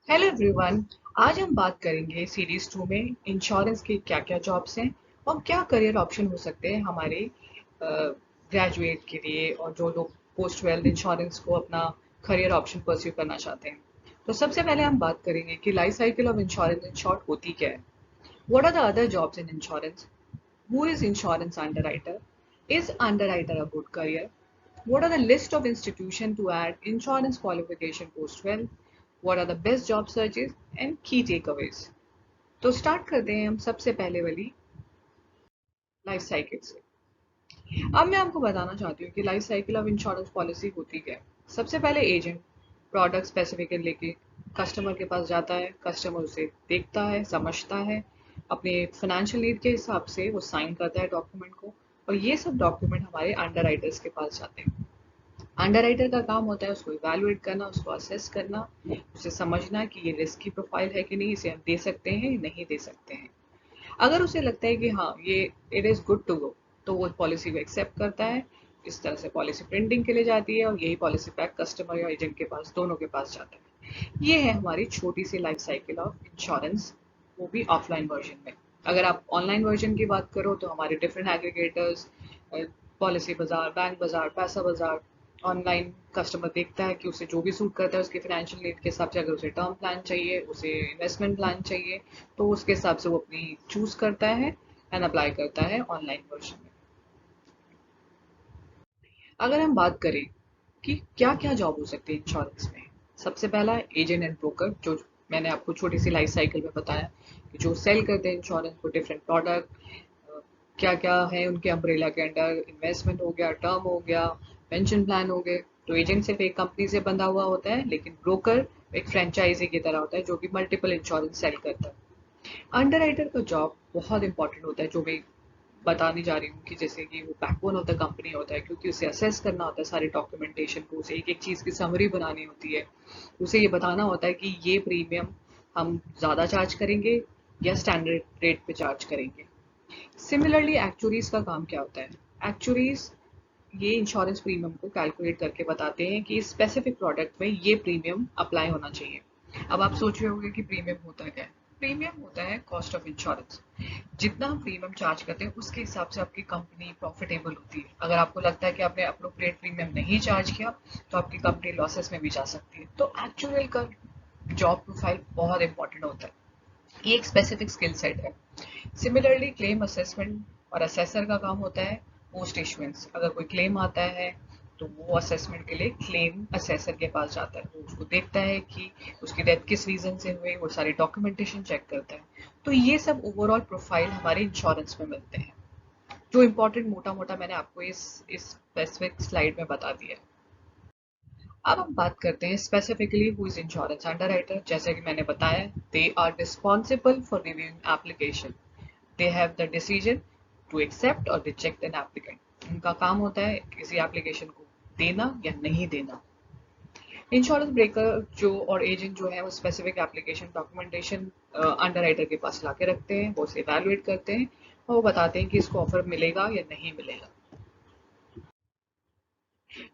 Hello everyone. आज हम बात करेंगे सीरीज 2 में इंश्योरेंस के क्या क्या जॉब्स हैं और क्या करियर ऑप्शन हो सकते हैं हमारे ग्रेजुएट के लिए और जो लोग पोस्ट ट्वेल्थ इंश्योरेंस को अपना करियर ऑप्शन परस्यू करना चाहते हैं। तो सबसे पहले हम बात करेंगे कि life cycle of insurance in short होती क्या है। What are the other jobs in insurance? Who is insurance underwriter? Is underwriter a good career? What are the list of institutions to add insurance qualification post 12? What are the best job searches and key takeaways? तो start करते हैं हम सबसे पहले वाली life cycle से। अब मैं आपको बताना चाहती हूँ कि life cycle of insurance policy होती क्या है। सबसे पहले एजेंट प्रोडक्ट स्पेसिफिकेशन लेके कस्टमर के पास जाता है, कस्टमर उसे देखता है, समझता है, अपने फाइनेंशियल नीड के हिसाब से वो साइन करता है डॉक्यूमेंट को, और ये सब डॉक्यूमेंट हमारे अंडरराइटर्स के पास जाते हैं। अंडरराइटर का काम होता है उसको इवैल्यूएट करना, उसको असेस करना, उसे समझना कि ये रिस्क की प्रोफाइल है कि नहीं, इसे हम दे सकते हैं नहीं दे सकते हैं। अगर उसे लगता है कि हाँ ये it is good to go, तो वो पॉलिसी को एक्सेप्ट करता है। इस तरह से पॉलिसी प्रिंटिंग के लिए जाती है और यही पॉलिसी पैक कस्टमर या एजेंट के पास, दोनों के पास जाता है। ये है हमारी छोटी सी लाइफ साइकिल ऑफ इंश्योरेंस, वो भी ऑफलाइन वर्जन में। अगर आप ऑनलाइन वर्जन की बात करो तो हमारे डिफरेंट एग्रीगेटर्स, पॉलिसी बाजार, बैंक बाजार, पैसा बाजार, ऑनलाइन कस्टमर देखता है कि उसे जो भी सूट करता है उसके फाइनेंशियल नीड के हिसाब से, अगर उसे टर्म प्लान चाहिए, उसे इन्वेस्टमेंट प्लान चाहिए, तो उसके हिसाब से वो अपनी चूज करता है एंड अप्लाई करता है ऑनलाइन वर्जन में। अगर हम बात करें कि क्या क्या जॉब हो सकती है इंश्योरेंस में, सबसे पहला एजेंट एंड ब्रोकर, जो मैंने आपको छोटी सी लाइफ साइकिल में बताया कि जो सेल करते हैं इंश्योरेंस को डिफरेंट प्रोडक्ट, क्या क्या है उनके अम्ब्रेला के अंडर, इन्वेस्टमेंट हो गया, टर्म हो गया, पेंशन प्लान हो गए। तो एजेंट सिर्फ एक कंपनी से बंधा हुआ होता है, लेकिन ब्रोकर एक फ्रेंचाइजी की तरह होता है जो कि मल्टीपल इंश्योरेंस सेल करता है। अंडरराइटर का जॉब बहुत इंपॉर्टेंट होता है, जो मैं बताने जा रही हूँ कि जैसे कि वो बैकबोन ऑफ द कंपनी होता है, क्योंकि उसे असेस करना होता है सारे डॉक्यूमेंटेशन को, उसे एक एक चीज़ की समरी बनानी होती है, उसे ये बताना होता है कि ये प्रीमियम हम ज़्यादा चार्ज करेंगे या स्टैंडर्ड रेट पे चार्ज करेंगे। सिमिलरली एक्चुरीज का काम क्या होता है? एक्चुरीज ये इंश्योरेंस प्रीमियम को कैलकुलेट करके बताते हैं कि इस स्पेसिफिक प्रोडक्ट में ये प्रीमियम अप्लाई होना चाहिए। अब आप सोच रहे होंगे कि प्रीमियम होता क्या है। प्रीमियम होता है कॉस्ट ऑफ इंश्योरेंस। जितना हम प्रीमियम चार्ज करते हैं उसके हिसाब से आपकी कंपनी प्रॉफिटेबल होती है। अगर आपको लगता है कि आपने अप्रोप्रिएट प्रीमियम नहीं चार्ज किया तो आपकी कंपनी लॉसेस में भी जा सकती है। तो एक्चुअल का जॉब प्रोफाइल बहुत इंपॉर्टेंट होता है, ये एक स्पेसिफिक स्किल सेट है। सिमिलरली क्लेम असेसमेंट और असेसर का काम होता है पोस्ट इशुएंस। अगर कोई क्लेम आता है तो वो असेसमेंट के लिए क्लेम असेसर के पास जाता है, वो उसको देखता है कि उसकी डेथ किस रीजन से हुई, वो सारी डॉक्यूमेंटेशन चेक करता है। तो ये सब ओवरऑल प्रोफाइल हमारे इंश्योरेंस में मिलते हैं, जो इंपॉर्टेंट मोटा मोटा मैंने आपको इस स्पेसिफिक स्लाइड में बता दिया है। अब हम बात करते हैं specifically who is insurance underwriter. जैसे कि मैंने बताया, they are responsible for reviewing application, they have the decision to accept or reject an applicant। उनका काम होता है किसी एप्लीकेशन को देना या नहीं देना। इंश्योरेंस ब्रेकर जो और एजेंट जो है वो स्पेसिफिक एप्लीकेशन डॉक्यूमेंटेशन अंडरराइटर के पास लाके रखते हैं, वो उसे इवैल्यूएट करते हैं और वो बताते हैं कि इसको ऑफर मिलेगा या नहीं मिलेगा।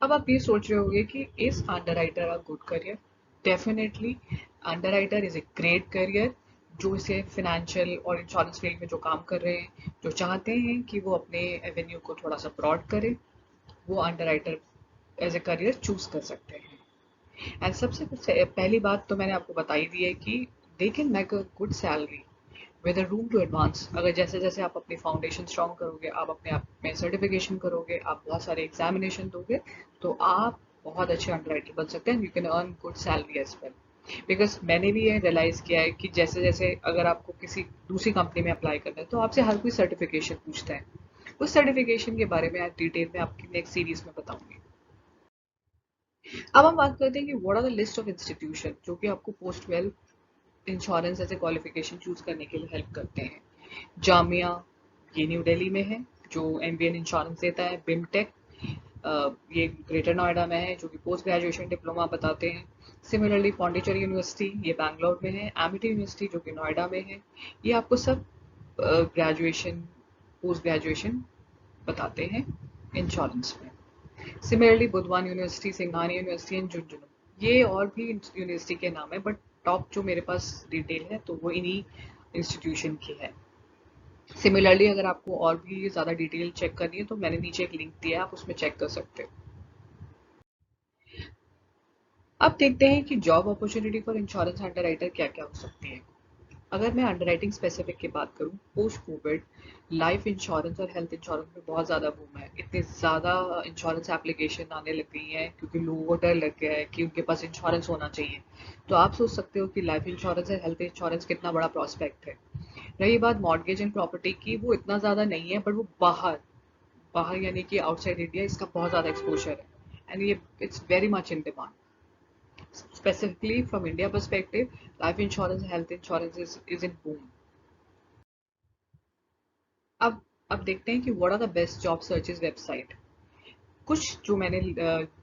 अब आप ये सोच रहे होंगे कि is underwriter a good career? Definitely underwriter is a great career. जो इसे फाइनेंशियल और इंश्योरेंस फील्ड में जो काम कर रहे हैं, जो चाहते हैं कि वो अपने एवेन्यू को थोड़ा सा ब्रॉड करें, वो underwriter as a career choose कर सकते हैं। एंड सबसे पहली बात तो मैंने आपको बताई दी है कि they can make a good salary with a room to advance. अगर जैसे जैसे आप अपनी फाउंडेशन स्ट्रॉन्ग करोगे, आप अपने आप में सर्टिफिकेशन करोगे, आप बहुत सारे एग्जामिनेशन दोगे, तो आप बहुत अच्छे अंडरराइटर बन सकते हैं। You can earn good salary as well. Because मैंने भी ये रियलाइज किया है कि जैसे जैसे अगर आपको किसी दूसरी कंपनी में अप्लाई करना है तो आपसे हर कोई सर्टिफिकेशन पूछता है। उस सर्टिफिकेशन के बारे में आज डिटेल में आपकी नेक्स्ट सीरीज में बताऊंगी। अब हम बात करते हैं कि what are the list of institution जो कि आपको post twelfth insurance as a qualification choose करने के लिए हेल्प करते हैं। जामिया, ये न्यू दिल्ली में है, जो एमबीए इंश्योरेंस देता है। बिमटेक, ये ग्रेटर नोएडा में है, जो कि पोस्ट ग्रेजुएशन डिप्लोमा बताते हैं। सिमिलरली पौंडीचेरी यूनिवर्सिटी, ये बैंगलोर में है। एमिटी यूनिवर्सिटी जो कि नोएडा में है। ये आपको सब ग्रेजुएशन, पोस्ट ग्रेजुएशन बताते हैं इंश्योरेंस में। Similarly Budhwan university, Singhania university and Jhunjhunu, ये और भी यूनिवर्सिटी के नाम है, बट टॉप जो मेरे पास डिटेल है तो वो इन्हीं इंस्टीट्यूशन की है। सिमिलरली अगर आपको और भी ज़्यादा डिटेल चेक करनी है तो मैंने नीचे एक लिंक दिया है, आप उसमें चेक कर सकते हो। अब देखते हैं कि job opportunity for insurance underwriter क्या क्या हो सकती है। अगर मैं अंडरराइटिंग स्पेसिफिक की बात करूं, पोस्ट कोविड लाइफ इंश्योरेंस और हेल्थ इंश्योरेंस में बहुत ज़्यादा बूम है। इतने ज़्यादा इंश्योरेंस एप्लीकेशन आने लग गई हैं क्योंकि लोगों को डर लग गया है कि उनके पास इंश्योरेंस होना चाहिए। तो आप सोच सकते हो कि लाइफ इंश्योरेंस और हेल्थ इंश्योरेंस कितना बड़ा प्रॉस्पेक्ट है। रही बात मॉर्गेज एंड प्रॉपर्टी की, वो इतना ज़्यादा नहीं है, बट वो बाहर बाहर यानी कि आउटसाइड इंडिया इसका बहुत ज़्यादा एक्सपोजर है, एंड ये it's very much in demand. Specifically from India perspective, life insurance and health insurance is in boom. अब अब देखते हैं कि what are the best job searches website. कुछ जो मैंने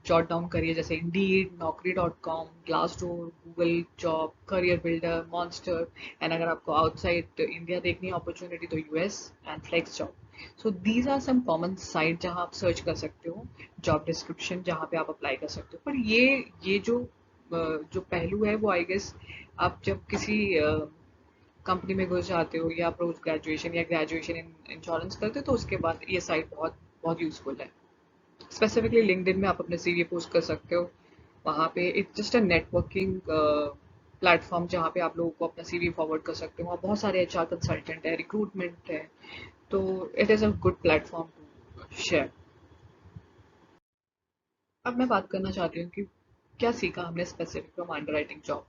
जॉट डाउन करी है, जैसे इंडीड, नौकरी.com, Glassdoor, Google job, career builder, Monster. And अगर आपको आउटसाइड इंडिया देखनी है अपॉर्चुनिटी तो US and flex job. So these are some common site जहां आप सर्च कर सकते हो जॉब डिस्क्रिप्शन, जहां पे आप अप्लाई कर सकते हो। पर ये जो पहलू है वो आई गेस आप जब किसी कंपनी में घुस जाते हो या पोस्ट ग्रेजुएशन या ग्रेजुएशन इन इंश्योरेंस करते हो तो उसके बाद ये साइट बहुत बहुत यूजफुल है। स्पेसिफिकली लिंक्डइन में आप अपने सीवी पोस्ट कर सकते हो। वहाँ पे it's just a networking platform जहाँ पे आप लोगों को अपना सीवी फॉरवर्ड कर सकते हो। वहाँ बहुत सारे एचआर कंसल्टेंट है, रिक्रूटमेंट है, तो it is a good platform to share. अब मैं बात करना चाहती हूँ कि क्या सीखा हमने स्पेसिफिक फ्रॉम अंडरराइटिंग जॉब।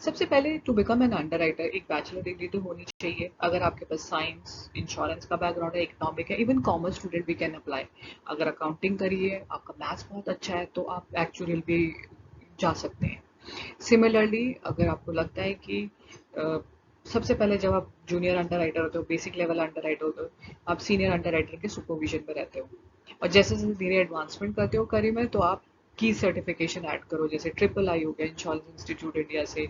सबसे पहले टू बिकम एन अंडरराइटर एक बैचलर डिग्री तो होनी चाहिए। अगर आपके पास साइंस इंश्योरेंस का बैकग्राउंड है, इकोनॉमिक है, इवन कॉमर्स स्टूडेंट भी कैन अप्लाई। अगर अकाउंटिंग करी है, आपका मैथ्स बहुत अच्छा है, तो आप एक्चुअल भी जा सकते हैं। सिमिलरली अगर आपको लगता है कि अ, सबसे पहले जब आप जूनियर अंडर राइटर होते हो, बेसिक लेवल अंडर राइटर होते हो, आप सीनियर अंडर राइटर के सुपरविजन में रहते हो। और जैसे जैसे धीरे एडवांसमेंट करते हो करियर में, तो आप की सर्टिफिकेशन ऐड करो, जैसे ट्रिपल आई हो गया इंश्योरेंस इंस्टीट्यूट इंडिया से,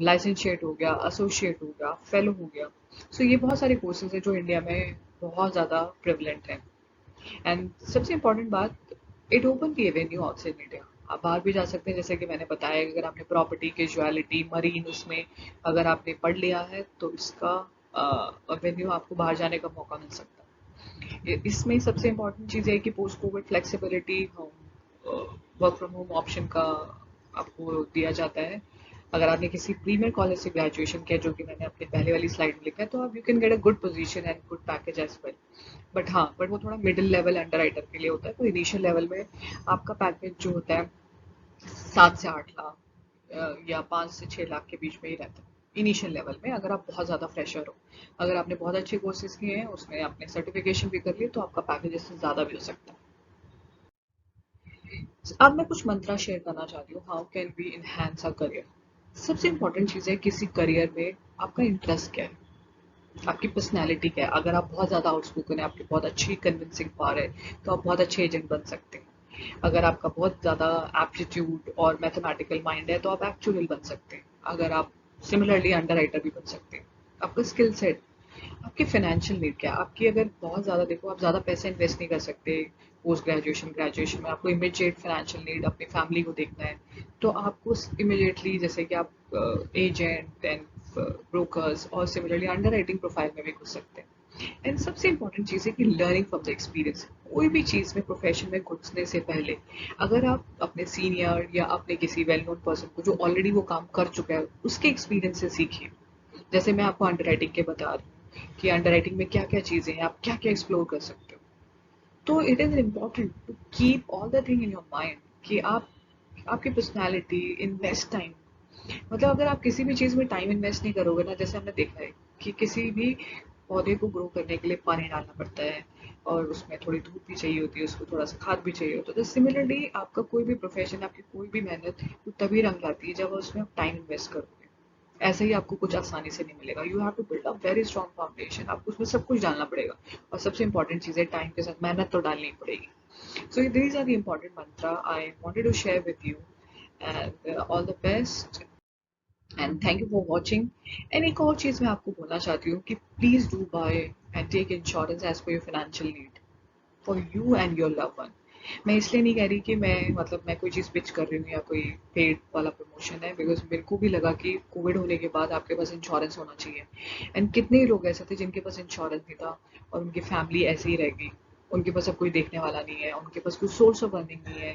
लाइसेंशिएट हो गया, एसोसिएट हो गया, फेलो हो गया। सो ये बहुत सारे कोर्सेज हैं जो इंडिया में बहुत ज़्यादा प्रिवलेंट हैं। एंड सबसे इम्पोर्टेंट बात, it open the Avenue outside India. आप बाहर भी जा सकते हैं, जैसे कि मैंने बताया, अगर आपने प्रॉपर्टी, कैजुअलिटी, मरीन उसमें अगर आपने पढ़ लिया है तो इसका एवेन्यू आपको बाहर जाने का मौका मिल सकता है। इसमें सबसे इम्पोर्टेंट चीज़ है कि post Covid flexibility, work from home option का आपको दिया जाता है। अगर आपने किसी प्रीमियर कॉलेज से ग्रेजुएशन किया, जो कि मैंने अपने पहले वाली स्लाइड में लिखा है, तो आप you can get a good position and good package as well. But हाँ, बट वो थोड़ा मिडिल लेवल अंडर राइटर के लिए होता है। तो इनिशियल लेवल में आपका पैकेज जो होता है 7 से 8 लाख या 5 से 6 लाख के बीच में ही रहता है इनिशियल लेवल में, अगर आप बहुत ज़्यादा फ्रेशर हो। अगर आपने बहुत अच्छे कोर्सेज किए हैं, उसमें आपने सर्टिफिकेशन भी कर ली, तो आपका पैकेज इससे ज़्यादा भी हो सकता है। अब मैं कुछ मंत्रा शेयर करना चाहती हूँ, how can we enhance our career. सबसे इंपॉर्टेंट चीज़ है किसी करियर में आपका इंटरेस्ट क्या है, आपकी पर्सनैलिटी क्या है। अगर आप बहुत ज़्यादा आउटस्पोकन है, आपकी बहुत अच्छी कन्विंसिंग पावर है, तो आप बहुत अच्छे एजेंट बन सकते हैं। अगर आपका बहुत ज़्यादा एप्टीट्यूड और मैथमेटिकल माइंड है, तो आप एक्चुअल बन सकते हैं। अगर आप सिमिलरली अंडर राइटर भी बन सकते हैं। आपका स्किल सेट, आपकी फाइनेंशियल नीड क्या है। आपकी अगर बहुत ज़्यादा, देखो आप ज़्यादा पैसे इन्वेस्ट नहीं कर सकते पोस्ट ग्रेजुएशन ग्रेजुएशन में, आपको इमीडिएट फाइनेंशियल नीड अपनी फैमिली को देखना है, तो आपको इमीडिएटली जैसे कि आप एजेंट एंड ब्रोकर्स और सिमिलरली अंडर राइटिंग प्रोफाइल में भी घुस सकते हैं। एंड सबसे इंपॉर्टेंट चीज़ है कि लर्निंग फ्रॉम द एक्सपीरियंस। कोई भी चीज़ में प्रोफेशन में घुसने से पहले अगर आप अपने सीनियर या अपने किसी वेल नोन पर्सन को जो ऑलरेडी वो काम कर चुका है उसके एक्सपीरियंस से सीखिए। जैसे मैं आपको अंडर राइटिंग के बता रही हूँ कि अंडर राइटिंग में क्या क्या चीज़ें हैं, आप क्या क्या एक्सप्लोर कर सकते हो। तो it is important to keep all the thing in your mind कि आप आपकी पर्सनैलिटी, इन्वेस्ट टाइम। मतलब अगर आप किसी भी चीज़ में टाइम इन्वेस्ट नहीं करोगे ना, जैसे हमने देखा है कि किसी भी पौधे को ग्रो करने के लिए पानी डालना पड़ता है और उसमें थोड़ी धूप भी चाहिए होती है, उसको थोड़ा सा खाद भी चाहिए होता है। तो सिमिलरली आपका कोई भी प्रोफेशन, आपकी कोई भी मेहनत वो तभी रंग लाती है जब उसमें आप टाइम इन्वेस्ट करोगे। ऐसे ही आपको कुछ आसानी से नहीं मिलेगा। You have to build a very strong foundation. आपको उसमें सब कुछ डालना पड़ेगा, और सबसे इंपॉर्टेंट चीज़ है टाइम के साथ मेहनत तो डालनी ही पड़ेगी। So these are the important mantra I wanted to share with you. And all the best and thank you for watching. And एक और चीज़ मैं आपको बोलना चाहती हूँ कि please do buy and take insurance as per your financial need for you and your love one. मैं इसलिए नहीं कह रही कि मैं कोई चीज़ पिच कर रही हूँ या कोई पेड वाला प्रमोशन है, बिकॉज मेरे को भी लगा कि कोविड होने के बाद आपके पास इंश्योरेंस होना चाहिए। एंड कितने ही लोग ऐसे थे जिनके पास इंश्योरेंस नहीं था और उनकी फैमिली ऐसे ही रह गई, उनके पास अब कोई देखने वाला नहीं है, उनके पास कोई सोर्स ऑफ अर्निंग नहीं है,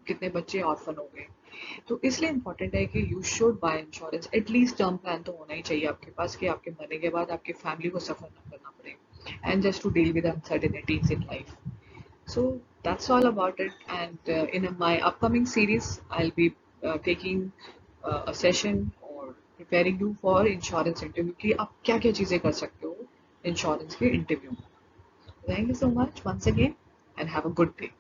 कितने बच्चे ऑर्फन हो गए। तो इसलिए इंपॉर्टेंट है कि you should by insurance, at least term plan तो होना ही चाहिए आपके पास कि आपके मरने के बाद आपकी फैमिली को सफर ना करना पड़े, and just to deal with uncertainties in life. So that's all about it. And in my upcoming series, I'll be taking a session or preparing you for insurance interview कि आप क्या क्या चीज़ें कर सकते हो इंश्योरेंस के इंटरव्यू में। Thank you so much once again and have a good day.